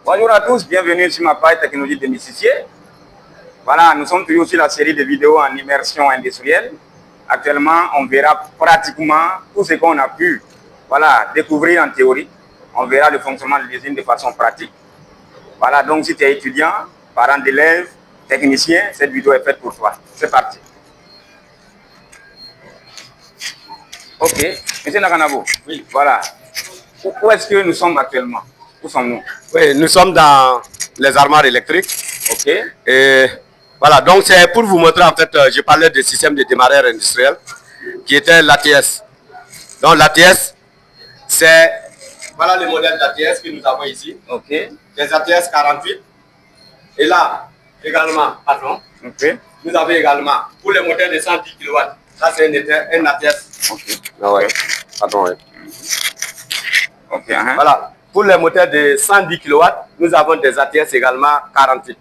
Bonjour à tous, bienvenue sur ma page Technologie démystifiée. Voilà, nous sommes toujours sur la série de vidéos en immersion industrielle. Actuellement, on verra pratiquement tout ce qu'on a pu découvrir en théorie. On verra le fonctionnement de l'usine de façon pratique. Voilà, donc si tu es étudiant, parent d'élèves, technicien, cette vidéo est faite pour toi. C'est parti. Ok, monsieur Nakanabo, oui, voilà. Où est-ce que nous sommes actuellement? Où sommes-nous? Oui, nous sommes dans les armoires électriques. Ok. Et voilà, donc c'est pour vous montrer, en fait, je parlais du système de démarrage industriel qui était l'ATS. Donc l'ATS, c'est, voilà le modèle d'ATS que nous avons ici. Ok. Les ATS 48. Et là, également, pardon, ok. Nous avons également, pour les moteurs de 110 kW, ça c'est un ATS. Ok. Ah ouais, pardon, ouais. Ok. Voilà. Pour les moteurs de 110 kW, nous avons des ATS également 48.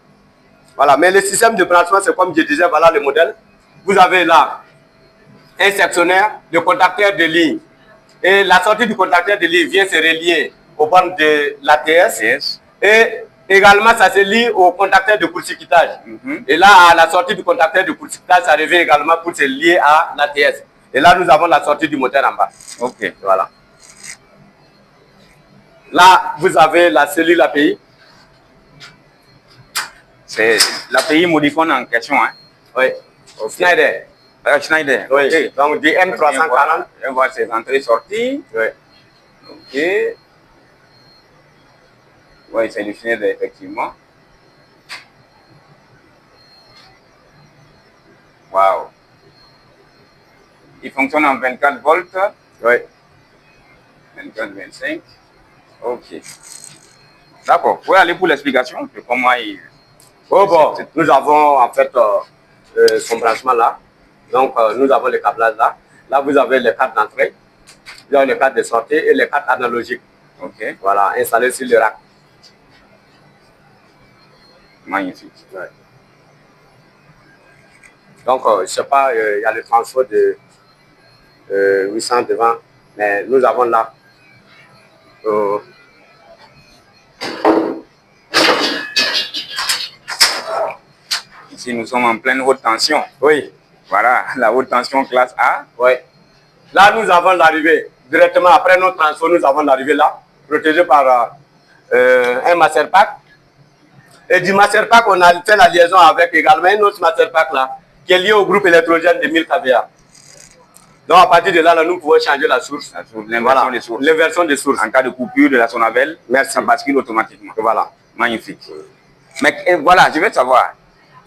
Voilà. Mais le système de branchement, c'est comme je disais, voilà le modèle. Vous avez là un sectionnaire, le contacteur de ligne. Et la sortie du contacteur de ligne vient se relier aux bornes de l'ATS. Yes. Et également, ça se lie au contacteur de court-circuitage. Et là, à la sortie du contacteur de court-circuitage, ça revient également pour se lier à l'ATS. Et là, nous avons la sortie du moteur en bas. Ok. Voilà. Là, vous avez la cellule API. C'est l'API Modicon en question, hein? Oui. Okay. Schneider. Schneider. Oui. Okay. Donc, du M340. On voit ses entrées-sorties. Oui. Ok. Oui, c'est du Schneider, effectivement. Waouh. Il fonctionne en 24 volts. Oui. 24-25. Ok. D'accord. Vous pouvez aller pour l'explication de comment il... Oh bon, nous avons en fait son branchement là. Donc, nous avons le câblage là. Là, vous avez les cartes d'entrée, vous avez les cartes de sortie et les cartes analogiques. Ok. Voilà, installées sur le rack. Magnifique. Ouais. Donc, je ne sais pas, il y a le transfert de 800 devant, mais nous avons là. Ici, nous sommes en pleine haute tension. Oui. Voilà, la haute tension classe A. Oui. Là, nous avons l'arrivée. Directement après notre transfert, nous avons l'arrivée là, protégé par un master pack. Et du master pack, on a fait la liaison avec également un autre master pack là, qui est lié au groupe électrogène de 1000 kVA. Donc à partir de là, nous pouvons changer la source. L'inversion des sources. L'inversion des sources. En cas de coupure de la Sonabel, ça bascule automatiquement. Voilà. Magnifique. Mais voilà, je veux savoir,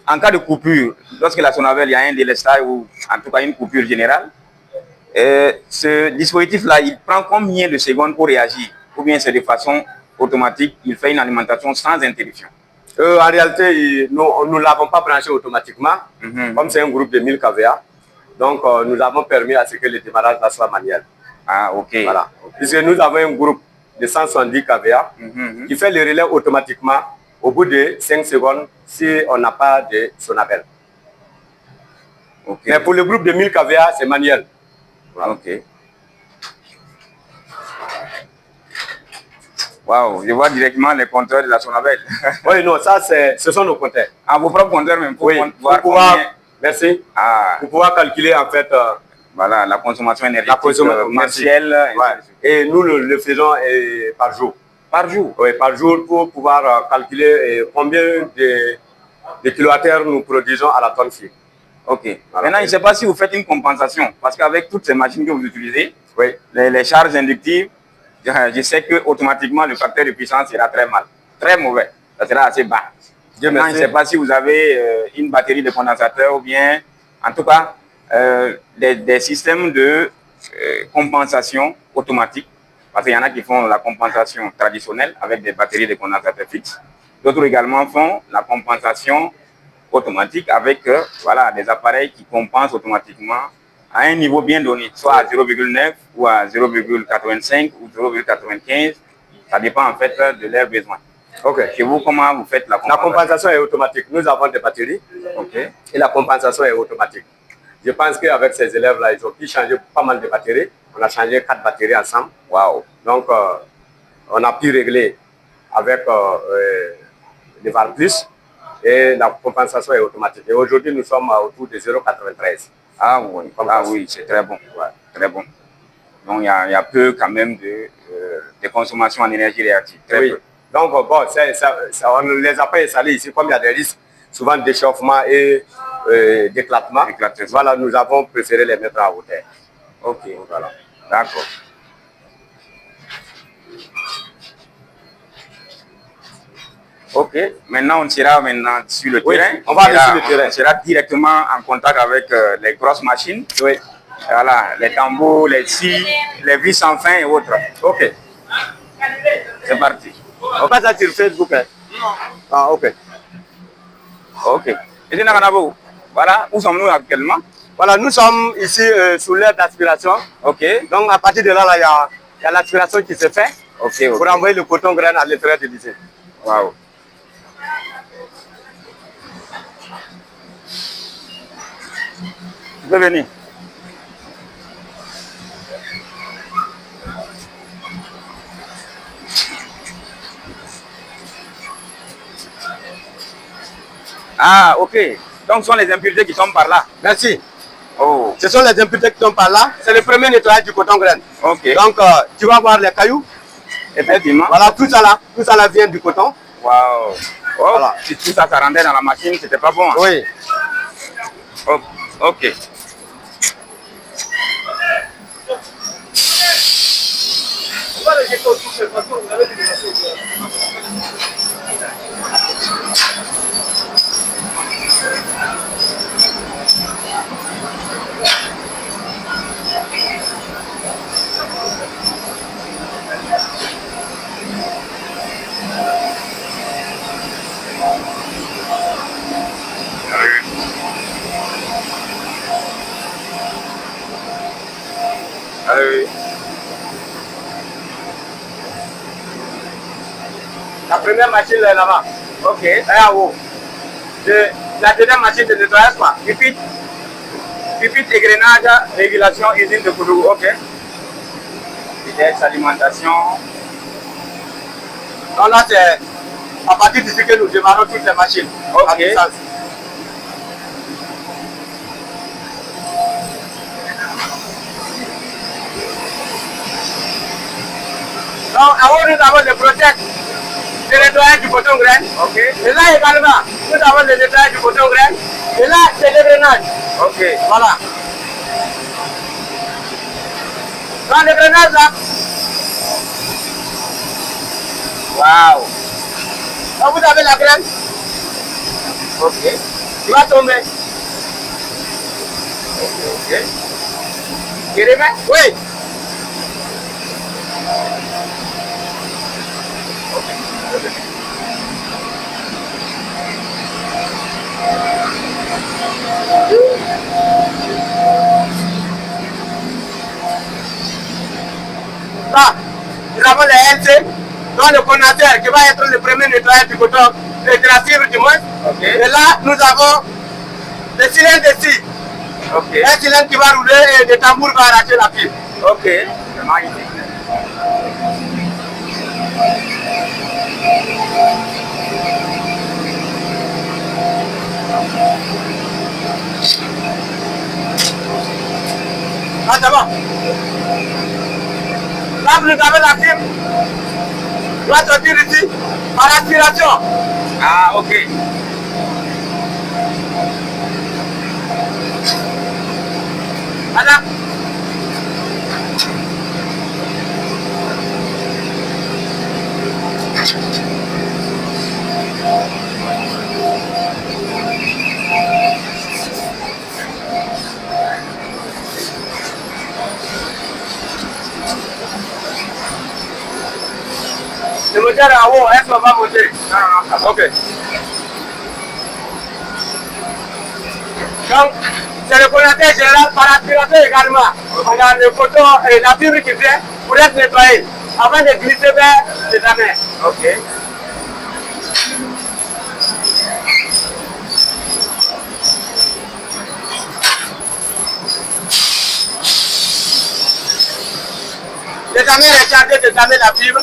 en cas de coupure, lorsque la Sonabel, il y a un délestage ou en tout cas une coupure générale, ce dispositif-là, il prend combien de secondes pour réagir? Ou bien c'est de façon automatique, il fait une alimentation sans interruption? En réalité, nous ne l'avons pas branché automatiquement, comme c'est un groupe de 1000 kVA. Donc, nous avons permis à ce que le démarrage là soit manuel. Ah, ok. Voilà. Puisque nous avons un groupe de 170 kVA qui fait le relais automatiquement au bout de 5 secondes si on n'a pas de Sonabel. Okay. Mais pour le groupe de 1000 kVA, c'est manuel. Voilà. Ok. Waouh, je vois directement les compteurs de la Sonabel. Oui, non, ça, ce sont nos compteurs. Ah, vos propres compteurs même, pour oui, voir pour pouvoir, combien... Merci. Ah. Pour pouvoir calculer, en fait... voilà, la consommation énergétique mensuelle. Ouais. Et nous le faisons par jour. Par jour? Oui, par jour, pour pouvoir calculer combien de kilowattheures nous produisons à la tonne fille. Ok. Voilà. Maintenant, je ne sais pas si vous faites une compensation, parce qu'avec toutes ces machines que vous utilisez, oui. les charges inductives, je sais que automatiquement le facteur de puissance sera très mal, très mauvais. Ça sera assez bas. Maintenant, je ne sais pas si vous avez une batterie de condensateur ou bien, en tout cas, des systèmes de compensation automatique. Parce qu'il y en a qui font la compensation traditionnelle avec des batteries de condensateurs fixes. D'autres également font la compensation automatique avec voilà, des appareils qui compensent automatiquement à un niveau bien donné, soit à 0,9 ou à 0,85 ou 0,95. Ça dépend en fait de leurs besoins. Ok. Chez vous, comment vous faites la compensation? La compensation est automatique. Nous avons des batteries. Ok. Et la compensation est automatique. Je pense qu'avec ces élèves-là, ils ont pu changer pas mal de batteries. On a changé 4 batteries ensemble. Waouh. Donc, on a pu régler avec le VAR plus et la compensation est automatique. Et aujourd'hui, nous sommes autour de 0,93. Ah oui, c'est très bon. Ouais, très bon. Donc, il y a peu quand même de consommation en énergie réactive. Très peu. Donc, bon, on ne les a pas installés ici, comme il y a des risques souvent d'échauffement et d'éclatement. Voilà, nous avons préféré les mettre à hauteur. Ok, voilà. D'accord. Ok, maintenant on sera sur le terrain. On va aller sur le terrain. On sera directement en contact avec les grosses machines. Oui. Voilà, les tambours, les scies, les vis sans fin et autres. Ok. C'est parti. On passe ça sur Facebook. Hein? Non. Ah, ok. Ok. Et voilà, où sommes-nous actuellement? Voilà, nous sommes ici sous l'aire d'aspiration. Ok. Donc à partir de là, il y a l'aspiration qui se fait. Ok. Pour envoyer le coton grain à l'intérieur de l'usine. Waouh. Tu peux venir. Ah, ok. Donc, ce sont les impuretés qui tombent par là. Merci. Oh. Ce sont les impuretés qui tombent par là. C'est le premier nettoyage du coton grain. Ok. Donc, tu vas voir les cailloux. Effectivement. Voilà, tout ça là vient du coton. Waouh. Oh, voilà. Si tout ça rendait dans la machine, c'était pas bon. Hein? Oui. Oh, ok. Oui. La première machine est là-bas. Ok. Elle est en haut. La deuxième machine de nettoyage, quoi. Pipite, égrenage, régulation, usine de Koudou. Ok. Vitesse, alimentation. Donc là, c'est à partir d'ici que nous démarrons toutes les machines. Ok. Donc, en haut, nous avons le protect de nettoyage du coton grain. Ok. Et là également, nous avons le nettoyage du coton grain. Et là, c'est l'égrenage. Ok. Voilà. Dans l'égrenage là. Waouh. Là, vous avez la graine. Ok. Il va tomber. Ok. Tu remets? Oui. Là, nous avons les LC dans le condensateur qui va être le premier nettoyage du coton et de la fibre du moins. Ok. Et là, nous avons le cylindre de scie. Ok. Un cylindre qui va rouler et le tambour va arracher la fibre. Ok. C'est magnifique. Ah, c'est bon. Là, vous avez la fibre. Il va sortir ici par aspiration. Ah, ok. Voilà. Le moteur est en haut, est-ce qu'on va monter? Non. Ok. Donc, c'est le condensateur général par aspirateur également. On a le coton et la fibre qui vient pour être nettoyée avant de glisser vers les amers. Ok. Les amers est chargé de damer la fibre.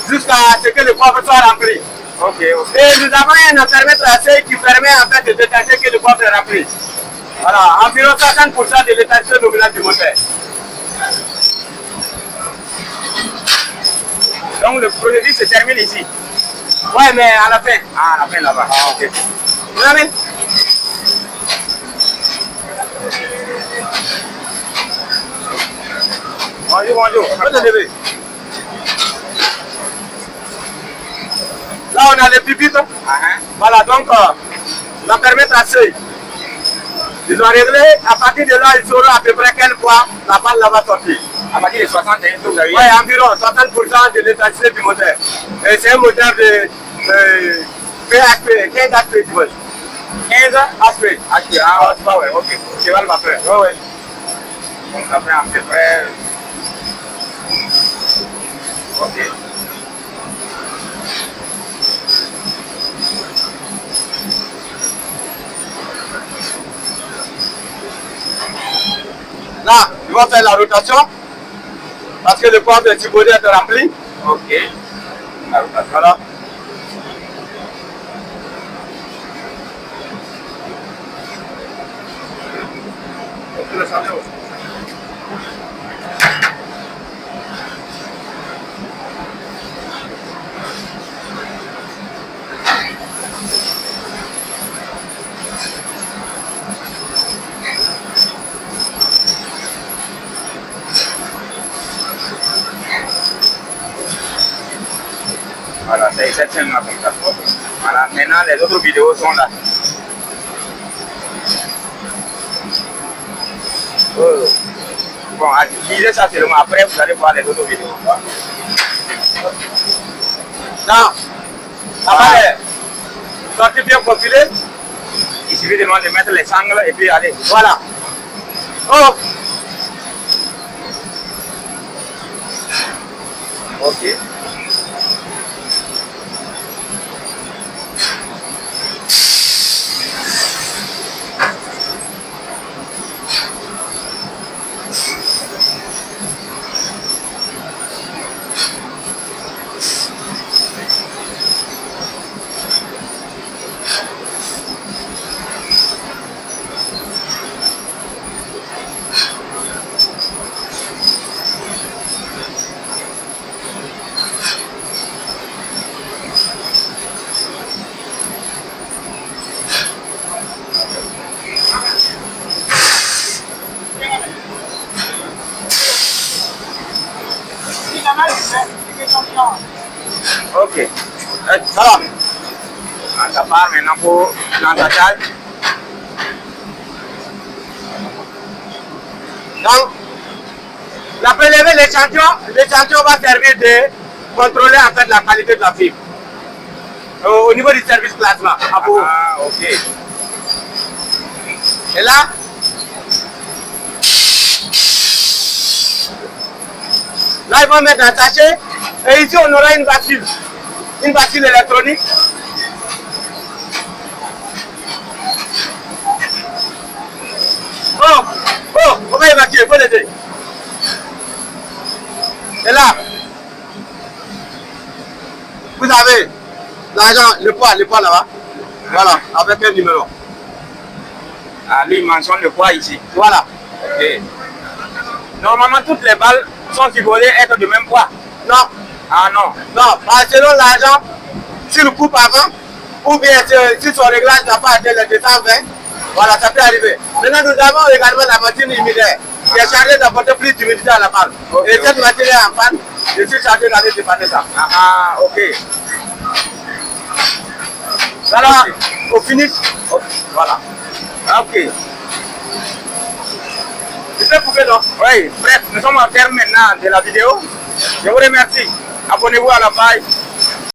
jusqu'à ce que le coffre soit rempli. Ok. Et nous avons un enfermé tracé qui permet en fait de détacher que le coffre est rempli. Voilà, environ 60% de l'étanchéité nominale du moteur. Donc le processus se termine ici. Ouais, mais à la fin. Ah, à la fin là-bas. Ok. Vous avez? Bonjour. Vous te levez. Là, on a les pupitres. Voilà, donc, la permet tracé. Ils ont réglé, à partir de là, ils sauront à peu près quelle fois la balle là va sortir. À partir de 60 vous avez... Oui, environ 60% de l'étanchéité du moteur. Et c'est un moteur de PHP, 15 HP, tu vois. 15 HP. Ah, c'est pas vrai, ok. Cheval va faire. Oui, oui. Donc ça fait à peu près... Ok. Là, ils vont faire la rotation parce que le coffre est supposé être rempli. Ok. La rotation. Voilà. Voilà, c'est exactement comme ça. Voilà, maintenant les autres vidéos sont là. Bon, lisez ça seulement, après vous allez voir les autres vidéos. Non. Après, sortie bien profilée. Il suffit de mettre les sangles et puis aller. Voilà. Oh. Ok. Ok. Voilà. Ça part maintenant pour l'entassage. Donc, la prélever l'échantillon va servir de contrôler en fait la qualité de la fibre. Au niveau du service plasma. Ah, ok. Et là, ils vont mettre un sachet. Et ici, on aura une bascule électronique. On va évacuer, il faut l'aider. Et là, vous avez l'argent, le poids là-bas. Voilà, avec un numéro. Ah, lui, il mentionne le poids ici. Voilà. Ok. Normalement, toutes les balles sont supposées être du même poids. Non. Ah non. Non, selon l'argent, si le coupe avant, ou bien si son réglage n'a pas atteint les 220, voilà, ça peut arriver. Maintenant, nous avons également la machine humidaire qui est chargée d'apporter plus d'humidité à la balle. Okay, et cette machine est en panne, je suis chargé d'aller dépanner ça. Ah, ok. Voilà, au finish. Voilà. Ok. Tu peux couper, non? Oui, bref, nous sommes en terme maintenant de la vidéo. Je vous remercie. Abonnez-vous à la page.